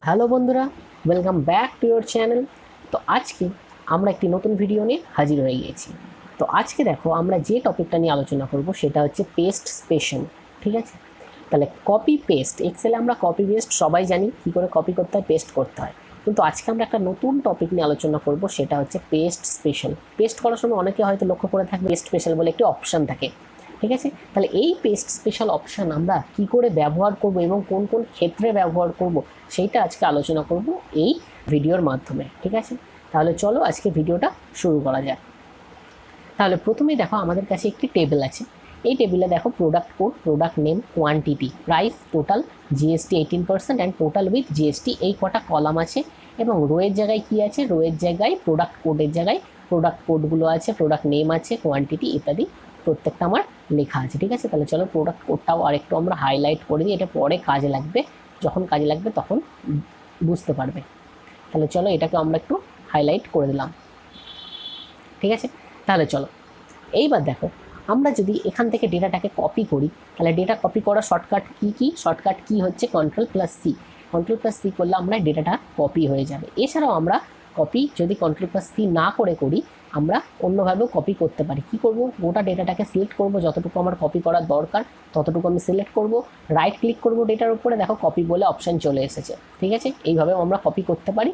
Hello বন্ধুরা, welcome back to your channel. তো আজকে আমরা একটি নতুন ভিডিও নিয়ে হাজির হয়ে গিয়েছি। তো আজকে দেখো আমরা যে টপিকটা নিয়ে আলোচনা করব সেটা হচ্ছে পেস্ট স্পেশাল। ঠিক আছে, তাহলে কপি পেস্ট এক্সেলে আমরা কপি পেস্ট সবাই জানি কী করে কপি করতে হয়, পেস্ট করতে হয়। কিন্তু আজকে আমরা একটা নতুন টপিক নিয়ে আলোচনা করব, সেটা হচ্ছে পেস্ট স্পেশাল। পেস্ট করার সময় অনেকে হয়তো লক্ষ্য করে থাকবে পেস্ট স্পেশাল বলে একটি অপশান থাকে। ঠিক আছে, তাহলে এই পেস্ট স্পেশাল অপশান আমরা কি করে ব্যবহার করব এবং কোন কোন ক্ষেত্রে ব্যবহার করব সেইটা আজকে আলোচনা করব এই ভিডিওর মাধ্যমে। ঠিক আছে, তাহলে চলো আজকে ভিডিওটা শুরু করা যাক। তাহলে প্রথমেই দেখো আমাদের কাছে একটি টেবিল আছে। এই টেবিলে দেখো product code, product name, quantity, price, total, GST 18% and total with GST, এই কটা কলাম আছে। এবং রোয়ের জায়গায় কি আছে, রোয়ের জায়গায় প্রোডাক্ট কোডের জায়গায় প্রোডাক্ট কোডগুলো আছে, প্রোডাক্ট নেম আছে, কোয়ান্টিটি ইত্যাদি প্রত্যেকটা আমার লেখা আছে। ঠিক আছে, তাহলে চলো প্রোডাক্ট কোডটাও আরেকটু আমরা হাইলাইট করে দিই, এটা পরে কাজে লাগবে, যখন কাজে লাগবে তখন বুঝতে পারবে। তাহলে চলো এটাকে আমরা একটু হাইলাইট করে দিলাম। ঠিক আছে, তাহলে চলো এইবার দেখো আমরা যদি এখান থেকে ডেটাটাকে কপি করি, তাহলে ডেটা কপি করার শর্টকাট কী শর্টকাট কি হচ্ছে Ctrl+C। Ctrl+C করলে আমরা ডেটাটা কপি হয়ে যাবে। এছাড়াও আমরা কপি যদি Ctrl+C না করে করি, আমরা অন্যভাবেও কপি করতে পারি। কি করব, গোটা ডেটাটাকে সিলেক্ট করব, যতটুকু আমার কপি করার দরকার ততটুকু আমি সিলেক্ট করব, রাইট ক্লিক করব ডেটার উপরে, দেখো কপি বলে অপশান চলে এসেছে। ঠিক আছে, এইভাবেও আমরা কপি করতে পারি।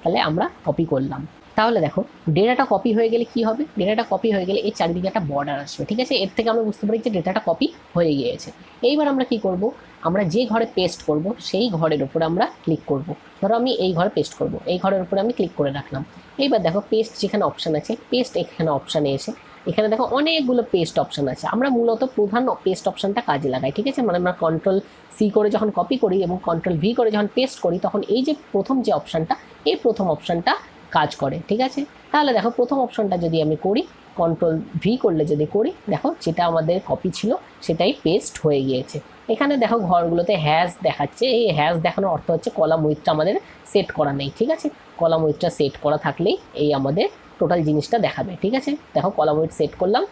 তাহলে আমরা কপি করলাম। তাহলে দেখো ডেটাটা কপি হয়ে গেলে কি হবে, ডেটাটা কপি হয়ে গেলে এই চারিদিকে একটা বর্ডার আসবে। ঠিক আছে, এর থেকে আমরা বুঝতে পারি যে ডেটাটা কপি হয়ে গিয়েছে। এইবার আমরা কি করব, আমরা যে ঘরে পেস্ট করব সেই ঘরের উপরে আমরা ক্লিক করব। ধরো আমি এই ঘরে পেস্ট করব, এই ঘরের উপরে আমি ক্লিক করে রাখলাম। এইবার দেখো পেস্ট যেখানে অপশান আছে, পেস্ট এখানে অপশানে এসে এখানে দেখো অনেকগুলো পেস্ট অপশান আছে। আমরা মূলত প্রধান পেস্ট অপশানটা কাজে লাগাই। ঠিক আছে, মানে আমরা Ctrl+C করে যখন কপি করি এবং Ctrl+V করে যখন পেস্ট করি, তখন এই যে প্রথম যে অপশানটা, এই প্রথম অপশানটা কাজ করে। ঠিক আছে, তাহলে দেখো প্রথম অপশনটা যদি আমি করি, Ctrl+V করলে যদি করি, দেখো যেটা আমাদের কপি ছিল সেটাই পেস্ট হয়ে গিয়েছে। এখানে দেখো ঘরগুলোতে হ্যাশ দেখাচ্ছে, এই হ্যাশ দেখানোর অর্থ হচ্ছে কলাম উইথটা আমাদের সেট করা নেই। ঠিক আছে, কলাম উইথটা সেট করা থাকলেই এই আমাদের টোটাল জিনিসটা দেখাবে। ঠিক আছে, দেখো কলাম উইথ সেট করলাম,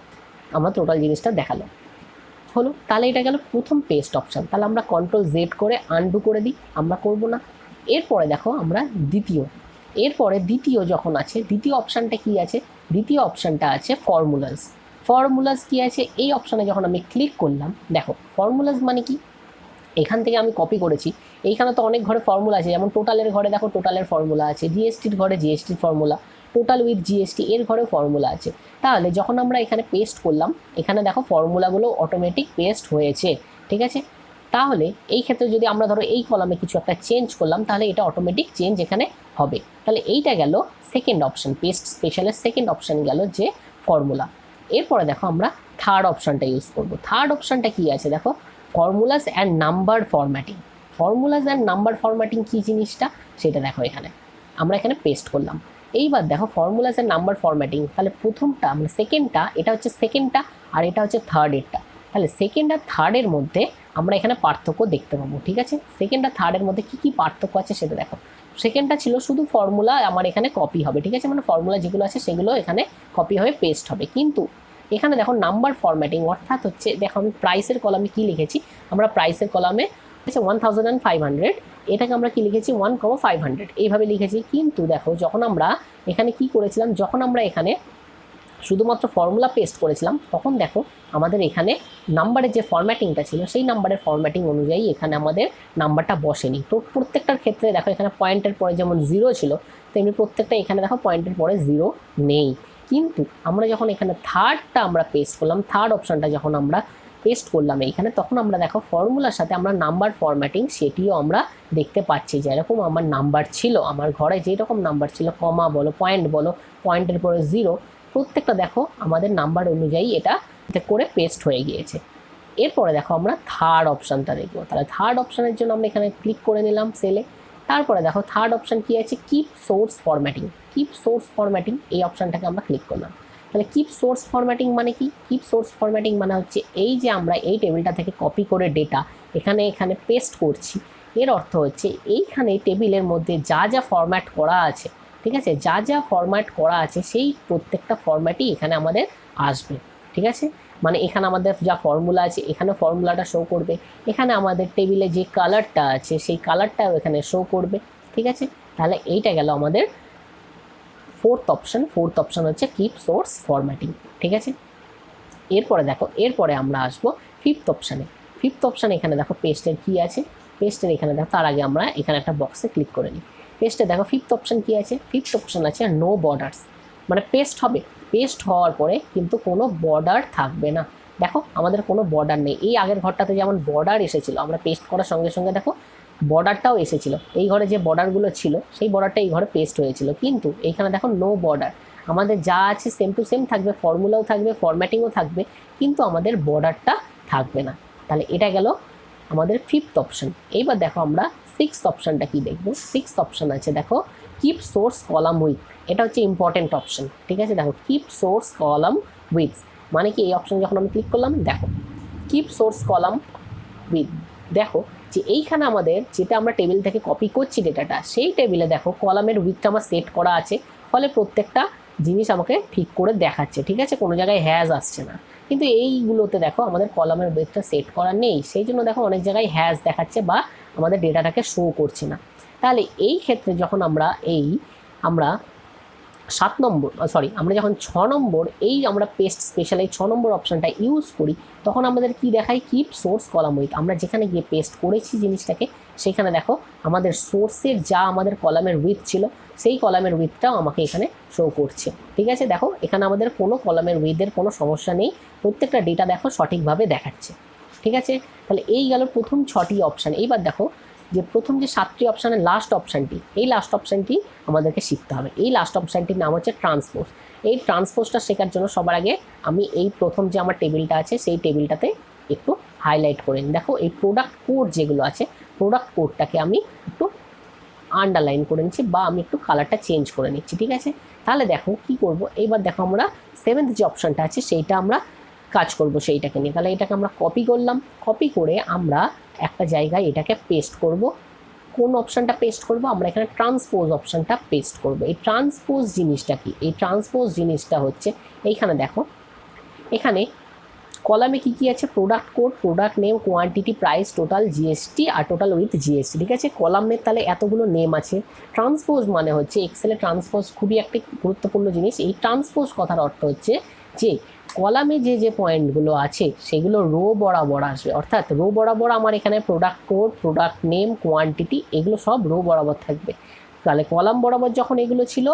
আমার টোটাল জিনিসটা দেখালো হলো। তাহলে এটা গেল প্রথম পেস্ট অপশান। তাহলে আমরা Ctrl+Z করে আনডু করে দিই, আমরা করব না। এরপরে দেখো আমরা দ্বিতীয় যখন আছে, দ্বিতীয় অপশানটা কি আছে, দ্বিতীয় অপশানটা আছে ফর্মুলাস। ফর্মুলাস কি আছে, এই অপশানে যখন আমি ক্লিক করলাম, দেখো ফর্মুলাস মানে কি, এখান থেকে আমি কপি করেছি। এইখানে তো অনেক ঘরে ফর্মুলা আছে, যেমন টোটালের ঘরে দেখো টোটালের ফর্মুলা আছে, জিএসটির ঘরে জিএসটির ফর্মুলা, টোটাল উইথ জিএসটি এর ঘরে ফর্মুলা আছে। তাহলে যখন আমরা এখানে পেস্ট করলাম, এখানে দেখো ফর্মুলাগুলো অটোমেটিক পেস্ট হয়েছে। ঠিক আছে, তাহলে এই ক্ষেত্রে যদি আমরা ধরো এই কলামে কিছু একটা চেঞ্জ করলাম, তাহলে এটা অটোমেটিক চেঞ্জ এখানে হবে। তাহলে এইটা গেল সেকেন্ড অপশান, পেস্ট স্পেশালের সেকেন্ড অপশান গেল যে ফর্মুলা। এরপরে দেখো আমরা থার্ড অপশানটা ইউজ করব। থার্ড অপশানটা কি আছে দেখো, formulas and number formatting. Formulas and number formatting কী জিনিসটা সেটা দেখো, এখানে আমরা এখানে পেস্ট করলাম। এইবার দেখো ফর্মুলাস অ্যান্ড নাম্বার ফরম্যাটিং, তাহলে প্রথমটা মানে সেকেন্ডটা, এটা হচ্ছে সেকেন্ডটা আর এটা হচ্ছে থার্ডেরটা। তাহলে সেকেন্ড আর থার্ডের মধ্যে আমরা এখানে পার্থক্য দেখতে পাবো। ঠিক আছে, সেকেন্ড আর থার্ডের মধ্যে কী কী পার্থক্য আছে সেটা দেখো। সেকেন্ডটা ছিল শুধু ফর্মুলা আমার এখানে কপি হবে। ঠিক আছে, মানে ফর্মুলা যেগুলো আছে সেগুলো এখানে কপি হয়ে পেস্ট হবে। কিন্তু এখানে দেখো নাম্বার ফরম্যাটিং, অর্থাৎ হচ্ছে দেখো আমি প্রাইসের কলামে কি লিখেছি, আমরা প্রাইসের কলামে 1500, এটাকে আমরা কি লিখেছি 1,500 এইভাবে লিখেছি। কিন্তু দেখো যখন আমরা এখানে কি করেছিলাম, যখন আমরা এখানে শুধুমাত্র ফর্মুলা পেস্ট করেছিলাম, তখন দেখো আমাদের এখানে নাম্বারের যে ফরম্যাটিংটা ছিল সেই নাম্বারের ফরম্যাটিং অনুযায়ী এখানে আমাদের নাম্বারটা বসেনি। তো প্রত্যেকটার ক্ষেত্রে দেখো এখানে পয়েন্টের পরে যেমন 0 ছিল, তেমনি প্রত্যেকটা এখানে দেখো পয়েন্টের পরে 0 নেই। কিন্তু আমরা যখন এখানে থার্ডটা আমরা পেস্ট করলাম, থার্ড অপশানটা যখন আমরা পেস্ট করলাম এইখানে, তখন আমরা দেখো ফর্মুলার সাথে আমরা নাম্বার ফরম্যাটিং সেটিও আমরা দেখতে পাচ্ছি। যেরকম আমার নাম্বার ছিল, আমার ঘরে যেরকম নাম্বার ছিল, কমা বলো পয়েন্ট বলো, পয়েন্টের পরে 0, প্রত্যেকটা দেখো আমাদের নাম্বার অনুযায়ী এটা করে পেস্ট হয়ে গিয়েছে। এরপরে দেখো আমরা থার্ড অপশানটা দেখবো। তাহলে থার্ড অপশানের জন্য আমরা এখানে ক্লিক করে নিলাম সেলে। তারপরে দেখো থার্ড অপশান কি আছে, keep source formatting. Keep source formatting এই অপশানটাকে আমরা ক্লিক করলাম। তাহলে কিপ সোর্স ফরম্যাটিং মানে কি, কিপ সোর্স ফরম্যাটিং মানে হচ্ছে এই যে আমরা এই টেবিলটা থেকে কপি করে ডেটা এখানে পেস্ট করছি, এর অর্থ হচ্ছে এইখানে টেবিলের মধ্যে যা যা ফরম্যাট করা আছে, ঠিক আছে, যা যা ফরম্যাট করা আছে সেই প্রত্যেকটা ফরম্যাটই এখানে আমাদের আসবে। ঠিক আছে, মানে এখানে আমাদের যা ফর্মুলা আছে এখানে ফর্মুলাটা শো করবে, এখানে আমাদের টেবিলে যে কালারটা আছে সেই কালারটাও এখানে শো করবে। ঠিক আছে, তাহলে এইটা গেল আমাদের ফোর্থ অপশন হচ্ছে কিপ সোর্স ফরম্যাটিং। ঠিক আছে, এরপরে দেখো, এরপরে আমরা আসবো ফিফথ অপশানে। এখানে দেখো পেস্টের কি আছে, পেস্টের এখানে দেখো, তার আগে আমরা এখানে একটা বক্সে ক্লিক করে নিই। পেস্টে দেখো ফিফথ অপশান কি আছে, ফিফথ অপশান আছে নো বর্ডার্স, মানে পেস্ট হবে, পেস্ট হওয়ার পরে কিন্তু কোনো বর্ডার থাকবে না। দেখো আমাদের কোনো বর্ডার নেই, এই আগের ঘরটাতে যেমন বর্ডার এসেছিলো, আমরা পেস্ট করার সঙ্গে সঙ্গে দেখো বর্ডারটাও এসেছিল, এই ঘরে যে বর্ডারগুলো ছিল সেই বর্ডারটা এই ঘরে পেস্ট হয়েছিল, কিন্তু এইখানে দেখো নো বর্ডার, আমাদের যা আছে সেম টু সেম থাকবে, ফর্মুলাও থাকবে, ফরম্যাটিংও থাকবে, কিন্তু আমাদের বর্ডারটা থাকবে না। তাহলে এটা গেল আমাদের ফিফথ অপশান। এইবার দেখো আমরা সিক্সথ অপশানটা কি দেখবো। সিক্সথ অপশান আছে দেখো কিপ সোর্স কলাম উইথ, এটা হচ্ছে ইম্পর্টেন্ট অপশান। ঠিক আছে, দেখো কিপ সোর্স কলাম উইথ মানে কি, এই অপশান যখন আমি ক্লিক করলাম দেখো কিপ সোর্স কলাম উইথ, দেখো যে এইখানে আমাদের যেটা আমরা টেবিল থেকে কপি করছি ডেটাটা, সেই টেবিলে দেখো কলামের উইথটা আমার সেট করা আছে, ফলে প্রত্যেকটা জিনিস আমাকে ঠিক করে দেখাচ্ছে। ঠিক আছে, কোনো জায়গায় হ্যাজ আসছে না, কিন্তু এইগুলোতে দেখো আমাদের কলামের উইথটা সেট করা নেই, সেই জন্য দেখো অনেক জায়গায় হ্যাজ দেখাচ্ছে বা আমাদের ডেটাটাকে শো করছে না। তাহলে এই ক্ষেত্রে যখন আমরা আমরা আমরা যখন 6 নম্বর আমরা পেস্ট স্পেশাল এই 6 নম্বর অপশানটা ইউজ করি, তখন আমাদের কি দেখায়, কিপ সোর্স কলাম উইথ, আমরা যেখানে গিয়ে পেস্ট করেছি জিনিসটাকে সেখানে দেখো আমাদের সোর্সের যা আমাদের কলামের উইথ ছিল সেই কলামের উইথটাও আমাকে এখানে শো করছে। ঠিক আছে, দেখো এখানে আমাদের কোনো কলামের উইথের কোনো সমস্যা নেই, প্রত্যেকটা ডেটা দেখো সঠিকভাবে দেখাচ্ছে। ঠিক আছে, তাহলে এই গেল প্রথম 6টি অপশান। এইবার দেখো যে প্রথম যে 7টি অপশানের লাস্ট অপশানটি, এই লাস্ট অপশানটি আমাদেরকে শিখতে হবে। এই লাস্ট অপশানটির নাম হচ্ছে ট্রান্সপোজ। এই ট্রান্সপোজটা শেখার জন্য সবার আগে আমি এই প্রথম যে আমার টেবিলটা আছে সেই টেবিলটাতে একটু হাইলাইট করে নিই। দেখো এই প্রোডাক্ট কোড যেগুলো আছে, প্রোডাক্ট কোডটাকে আমি একটু আন্ডারলাইন করে নিচ্ছি বা আমি একটু কালারটা চেঞ্জ করে নিচ্ছি। ঠিক আছে, তাহলে দেখো কি করব, এইবার দেখো আমরা 7th যে অপশানটা আছে সেইটা আমরা কাজ করব সেইটাকে নিয়ে। তাহলে এটাকে আমরা কপি করলাম, কপি করে আমরা একটা জায়গায় এটাকে পেস্ট করব। কোন অপশানটা পেস্ট করব, আমরা এখানে ট্রান্সপোজ অপশানটা পেস্ট করব। এই ট্রান্সপোজ জিনিসটা কি, এই ট্রান্সপোজ জিনিসটা হচ্ছে এইখানে দেখো, এখানে কলামে কি আছে, product code, product name, quantity, price, total, GST আর টোটাল উইথ জিএসটি। ঠিক আছে, কলামের তাহলে এতগুলো নেম আছে। ট্রান্সপোজ মানে হচ্ছে এক্সেলে ট্রান্সপোজ খুবই একটি গুরুত্বপূর্ণ জিনিস। এই ট্রান্সপোজ কথার অর্থ হচ্ছে যে কলামে যে পয়েন্টগুলো আছে সেগুলো রো বরাবর আসবে, অর্থাৎ রো বরাবর আমার এখানে product code, product name, quantity এগুলো সব রো বরাবর থাকবে। তাহলে কলাম বরাবর যখন এগুলো ছিল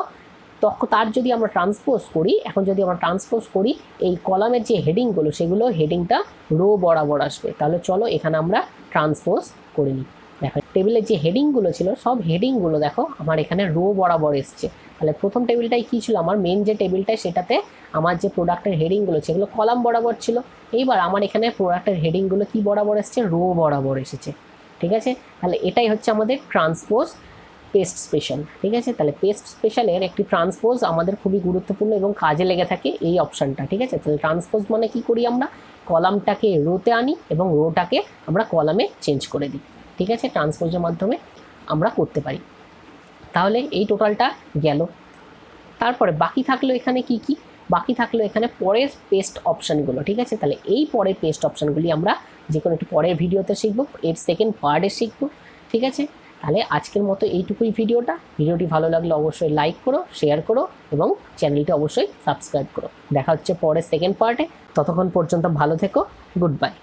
তখন তার যদি আমরা ট্রান্সপোজ করি, এখন যদি আমরা ট্রান্সপোজ করি এই কলামের যে হেডিংগুলো সেগুলো হেডিংটা রো বরাবর আসবে। তাহলে চলো এখানে আমরা ট্রান্সপোজ করে নিই। দেখো টেবিলের যে হেডিংগুলো ছিল সব হেডিংগুলো দেখো আমার এখানে রো বরাবর এসছে। তাহলে প্রথম টেবিলটাই কী ছিল, আমার মেন যে টেবিলটায় সেটাতে আমার যে প্রোডাক্টের হেডিংগুলো সেগুলো কলাম বরাবর ছিল। এইবার আমার এখানে প্রোডাক্টের হেডিংগুলো কি বরাবর এসছে, রো বরাবর এসেছে। ঠিক আছে, তাহলে এটাই হচ্ছে আমাদের ট্রান্সপোজ পেস্ট স্পেশাল। ঠিক আছে, তাহলে পেস্ট স্পেশালের একটি ট্রান্সপোজ আমাদের খুবই গুরুত্বপূর্ণ এবং কাজে লেগে থাকে এই অপশানটা। ঠিক আছে, তাহলে ট্রান্সপোজ মানে কি করি, আমরা কলামটাকে রোতে আনি এবং রোটাকে আমরা কলামে চেঞ্জ করে দিই। ঠিক আছে, ট্রান্সপোজের মাধ্যমে আমরা করতে পারি। তাহলে এই টোটালটা গেল। তারপরে বাকি থাকলো এখানে কি বাকি থাকলো এখানে পরের পেস্ট অপশানগুলো। ঠিক আছে, তাহলে এই পরের পেস্ট অপশানগুলি আমরা যে কোনো একটি পরের ভিডিওতে শিখবো, এর সেকেন্ড পার্টে শিখবো। ঠিক আছে, তাহলে আজকের মতো এইটুকুই ভিডিওটি ভালো লাগলে অবশ্যই লাইক করো, শেয়ার করো এবং চ্যানেলটি অবশ্যই সাবস্ক্রাইব করো। দেখা হচ্ছে পরের সেকেন্ড পার্টে, ততক্ষণ পর্যন্ত ভালো থেকো, গুড বাই।